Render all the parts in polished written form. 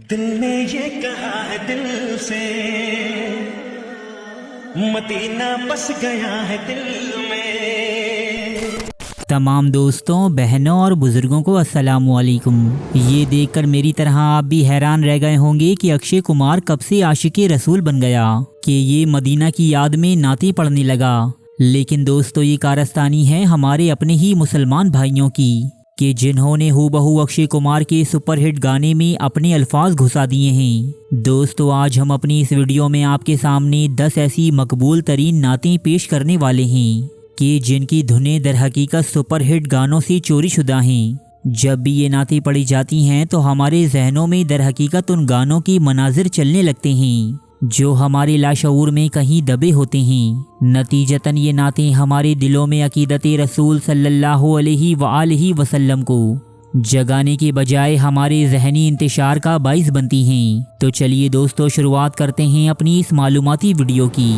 दिल ने ये कहा है दिल से, मदीना बस गया है दिल में। तमाम दोस्तों, बहनों और बुजुर्गों को अस्सलामुअलैकुम। ये देखकर मेरी तरह आप भी हैरान रह गए होंगे कि अक्षय कुमार कब से आशिक़े रसूल बन गया कि ये मदीना की याद में नाते पढ़ने लगा। लेकिन दोस्तों, ये कारस्तानी है हमारे अपने ही मुसलमान भाइयों की कि जिन्होंने हूबहू अक्षय कुमार के सुपरहिट गाने में अपने अल्फाज घुसा दिए हैं। दोस्तों, आज हम अपनी इस वीडियो में आपके सामने 10 ऐसी मकबूल तरीन नातें पेश करने वाले हैं कि जिनकी धुनें दर हकीकत सुपरहिट गानों से चोरी शुदा हैं। जब भी ये नातें पढ़ी जाती हैं तो हमारे जहनों में दर हकीकत उन गानों की मनाजिर चलने लगते हैं जो हमारे लाशऊर में कहीं दबे होते हैं। नतीजतन ये नातें हमारे दिलों में अकीदत रसूल सल्लल्लाहु अलैहि वसल्लम को जगाने के बजाय हमारे जहनी इंतशार का बाइस बनती हैं। तो चलिए दोस्तों, शुरुआत करते हैं अपनी इस मालूमाती वीडियो की।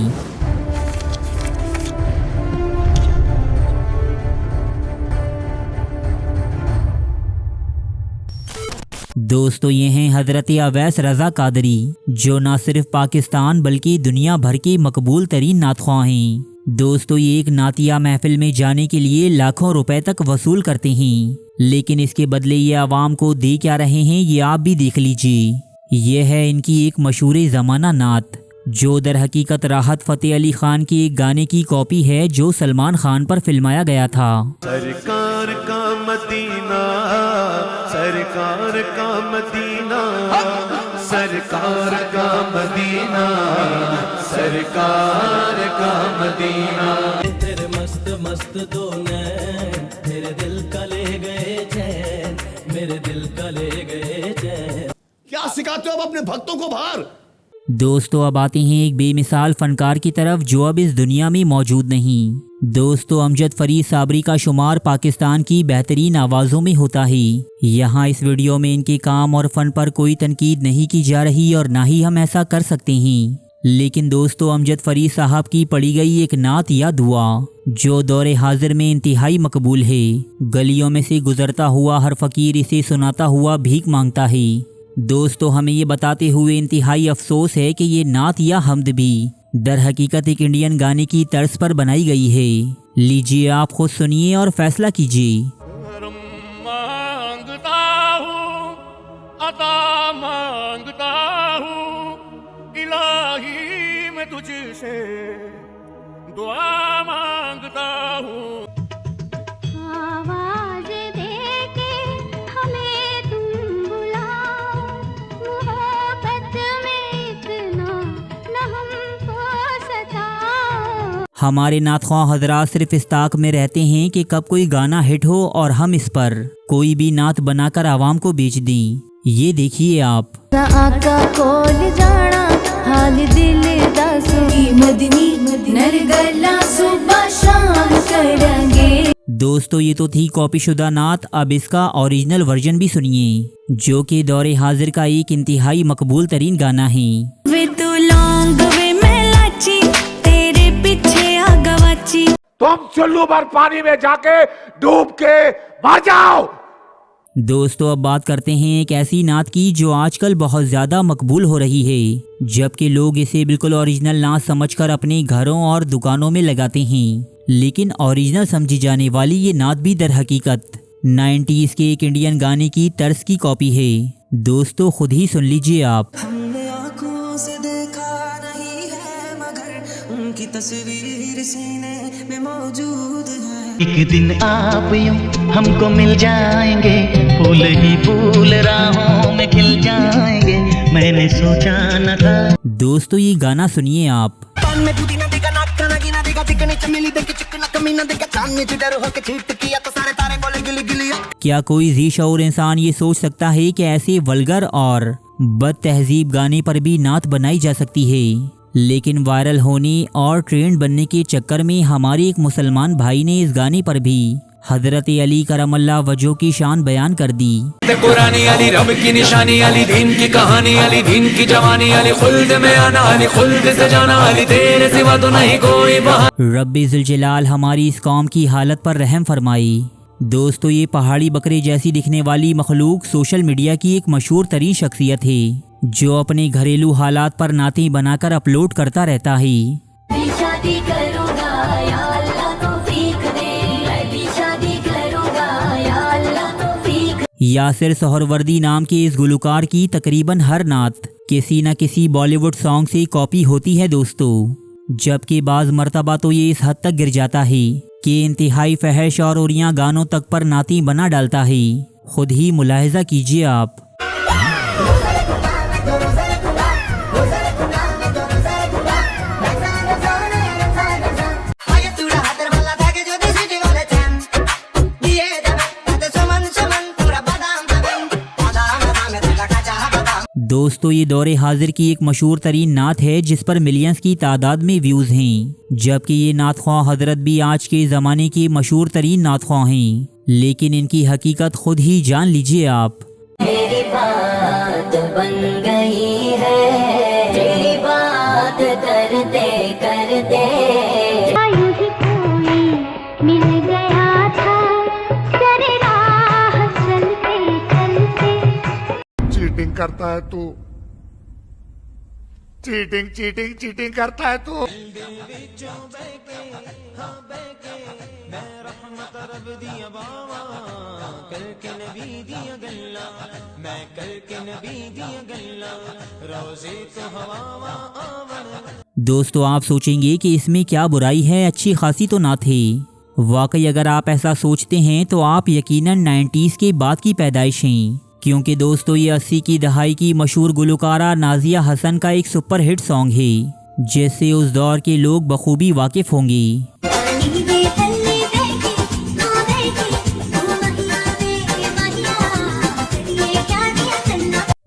दोस्तों, ये हैं हज़रत अवैस रज़ा कादरी, जो न सिर्फ पाकिस्तान बल्कि दुनिया भर के मकबूल तरीन नातख्वां हैं। दोस्तों, ये एक नातिया महफिल में जाने के लिए लाखों रुपए तक वसूल करते हैं, लेकिन इसके बदले ये आवाम को दे क्या रहे हैं ये आप भी देख लीजिए। यह है इनकी एक मशहूर ज़माना नात, जो दर हकीकत राहत फ़तेह अली खान के एक गाने की कॉपी है जो सलमान खान पर फिल्माया गया था। सरकार का मदीना, सरकार का मदीना, सरकार का मदीना, सरकार का मदीना। तेरे मस्त मस्त दो नैन मेरे दिल का ले गए चैन, मेरे दिल का ले गए चैन। क्या सिखाते हो अब अपने भक्तों को बाहर? दोस्तों, अब आते हैं एक बेमिसाल फनकार की तरफ जो अब इस दुनिया में मौजूद नहीं। दोस्तों, अमजद फरीद साबरी का शुमार पाकिस्तान की बेहतरीन आवाज़ों में होता है। यहाँ इस वीडियो में इनके काम और फ़न पर कोई तनकीद नहीं की जा रही और ना ही हम ऐसा कर सकते हैं। लेकिन दोस्तों, अमजद फरीद साहब की पढ़ी गई एक नात या दुआ जो दौरे हाजिर में इंतहाई मकबूल है। गलियों में से गुजरता हुआ हर फ़कीर इसे सुनाता हुआ भीख मांगता है। दोस्तों, हमें ये बताते हुए इंतहाई अफसोस है कि ये नात या हमद भी दर हकीकत एक इंडियन गाने की तर्ज पर बनाई गई है। लीजिए, आप खुद सुनिए और फैसला कीजिए। मांगता हूँ, अता मांगता हूँ, इलाही मैं तुझसे दुआ मांगता हूँ। हमारे नातख्वां हजरात सिर्फ इस ताक में रहते हैं कि कब कोई गाना हिट हो और हम इस पर कोई भी नात बनाकर आवाम को बेच दें। ये देखिए आप। आका कोल जाना हाल दिल दासू मदनी नरगला सुबह शाम करेंगे। दोस्तों, ये तो थी कॉपी शुदा नात। अब इसका ओरिजिनल वर्जन भी सुनिए, जो कि दौरे हाजिर का एक इंतहाई मकबूल तरीन गाना है। वे तू लौंग वे मैं लाची तेरे पीछे आ गवाची। तुम चुल्लू भर पानी में जाके डूब के मर जाओ। दोस्तों, अब बात करते हैं एक ऐसी नात की जो आजकल बहुत ज़्यादा मकबूल हो रही है, जबकि लोग इसे बिल्कुल ओरिजिनल नात समझकर अपने घरों और दुकानों में लगाते हैं। लेकिन ओरिजिनल समझी जाने वाली ये नात भी दर हकीकत 90s के एक इंडियन गाने की तर्ज की कॉपी है। दोस्तों, खुद ही सुन लीजिए आप। हमने आँखों से देखा नहीं है मगर उनकी तस्वीर सीने में मौजूद है। एक दिन आप यूं हमको मिल जाएंगे, फूल ही फूल राहों में खिल जाएंगे, मैंने सोचा न था। दोस्तों, ये गाना सुनिए आप। क्या कोई जी शऊर इंसान ये सोच सकता है कि ऐसे वल्गर और बद तहजीब गाने पर भी नात बनाई जा सकती है? लेकिन वायरल होने और ट्रेंड बनने के चक्कर में हमारे एक मुसलमान भाई ने इस गाने पर भी हजरत अली करमल्लाह वजह की शान बयान कर दी। कुरानी अली रब की निशानी, अली दीन की कहानी, अली दीन की जवानी, अली खुल्द में आना, अली खुल्द से जाना, अली तेरे सिवा तो नहीं कोई बहाना। रब्बे जुल जलाल हमारी इस कौम की हालत पर रहम फरमाई। दोस्तों ये पहाड़ी बकरे जैसी दिखने वाली मखलूक सोशल मीडिया की एक मशहूर तरीन शख्सियत है जो अपने घरेलू हालात पर नातें बनाकर अपलोड करता रहता है। शादी करूंगा या अल्लाह तौफीक दे, मैं भी शादी करूंगा या अल्लाह तौफीक। यासिर सोहरवर्दी नाम के इस गुलकार की तकरीबन हर नात किसी न किसी बॉलीवुड सॉन्ग से कॉपी होती है दोस्तों, जबकि बाज़ मर्तबा तो ये इस हद तक गिर जाता है कि इंतहाई फहश और उरिया गानों तक पर नाती बना डालता है। खुद ही मुलाहिजा कीजिए आप। दोस्तों ये दौरे हाजिर की एक मशहूर तरीन नात है जिस पर मिलियंस की तादाद में व्यूज़ हैं, जबकि ये नात ख्वाह हजरत भी आज के ज़माने के मशहूर तरीन नात ख्वाह हैं, लेकिन इनकी हकीकत खुद ही जान लीजिए आप। मेरी बात बन गई है, तेरी बात करते करते मिल गया था, तेरी राह चलते चलते। चीटिंग करता है तू, चीटिंग चीटिंग चीटिंग करता है तू। दोस्तों आप सोचेंगे कि इसमें क्या बुराई है, अच्छी खासी तो ना थे। वाकई अगर आप ऐसा सोचते हैं तो आप यकीनन 90s के बाद की पैदाइश हैं, क्योंकि दोस्तों ये 80 की दहाई की मशहूर गुलकारा नाजिया हसन का एक सुपर हिट सॉन्ग है जिससे उस दौर के लोग बखूबी वाकिफ होंगे।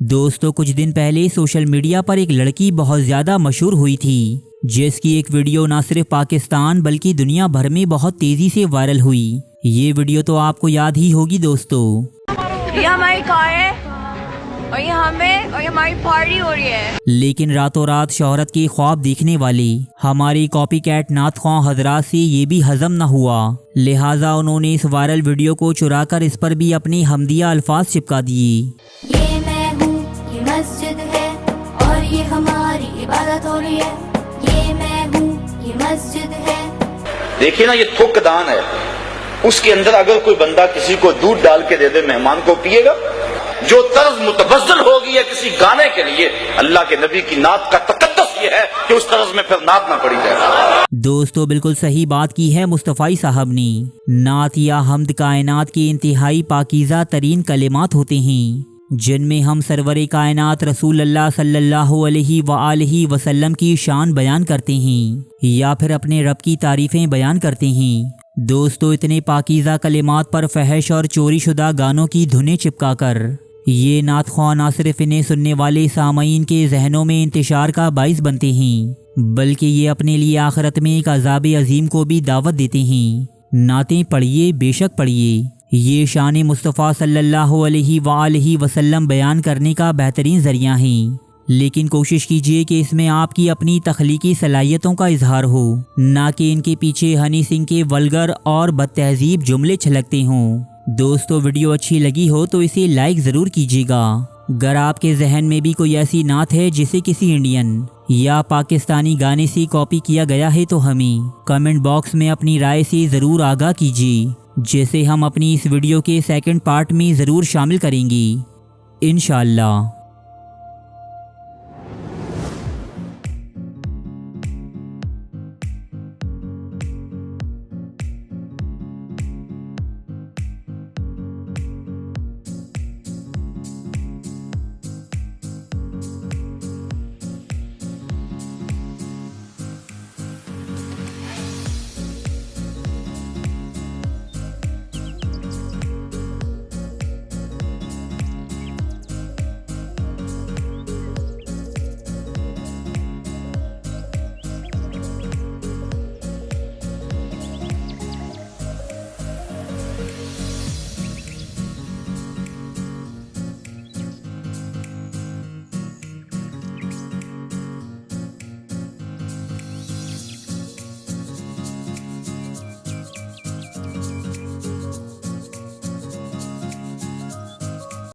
दोस्तों कुछ दिन पहले सोशल मीडिया पर एक लड़की बहुत ज़्यादा मशहूर हुई थी जिसकी एक वीडियो ना सिर्फ पाकिस्तान बल्कि दुनिया भर में बहुत तेज़ी से वायरल हुई। ये वीडियो तो आपको याद ही होगी दोस्तों। ये हमारी कार है और ये हमें और ये हमारी पार्टी हो रही है। लेकिन रातों रात शोहरत के ख्वाब देखने वाले हमारे कॉपी कैट नात ख्वाह हजरात से ये भी हजम न हुआ, लिहाजा उन्होंने इस वायरल वीडियो को चुराकर इस पर भी अपने हमदिया अल्फाज चिपका दिए। ये मैं हूँ, ये मस्जिद है और ये हमारी इबादत हो रही है। ये मैं हूँ, ये मस्जिद है। देखिए ना, ये थुकदान है, उसके अंदर अगर कोई बंदा किसी को दूध डाल के दे दे मेहमान को पिएगा। जो तर्ज मुतबज्जल होगी है किसी गाने के लिए, अल्लाह के नबी की नात का तकद्दुस ये है कि उस तर्ज में फिर नात ना पड़ी जाए। दोस्तों बिल्कुल सही बात की है मुस्तफ़ाई साहब ने। नात या हमद कायनात के इंतहाई पाकीज़ा तरीन कलिमात होते हैं जिनमें हम सरवरे कायनात रसूल अल्लाह सल्लल्लाहु अलैहि वसल्लम की शान बयान करते हैं या फिर अपने रब की तारीफ़ें बयान करते हैं। दोस्तों इतने पाकीज़ा कलिमात पर फहश और चोरी शुदा गानों की धुनें चिपका कर ये नात ख्वाह ना सिर्फ इन्हें सुनने वाले सामईन के जहनों में इंतशार का बाइस बनते हैं बल्कि ये अपने लिए आखिरत में एक अज़ाब अजीम को भी दावत देते हैं। नातें पढ़िए, बेशक पढ़िए, ये शान मुस्तफ़ा सल्लल्लाहु अलैहि वसल्लम बयान करने का बेहतरीन ज़रिया है, लेकिन कोशिश कीजिए कि इसमें आपकी अपनी तख्लीकी सलाहियतों का इजहार हो, ना कि इनके पीछे हनी सिंह के वल्गर और बदतहजीब जुमले छलकते हों। दोस्तों वीडियो अच्छी लगी हो तो इसे लाइक ज़रूर कीजिएगा। अगर आपके जहन में भी कोई ऐसी नात है जिसे किसी इंडियन या पाकिस्तानी गाने से कॉपी किया गया है तो हमें कमेंट बॉक्स में अपनी राय से ज़रूर आगाह कीजिए, जिसे हम अपनी इस वीडियो के सेकंड पार्ट में ज़रूर शामिल करेंगे इंशाअल्लाह।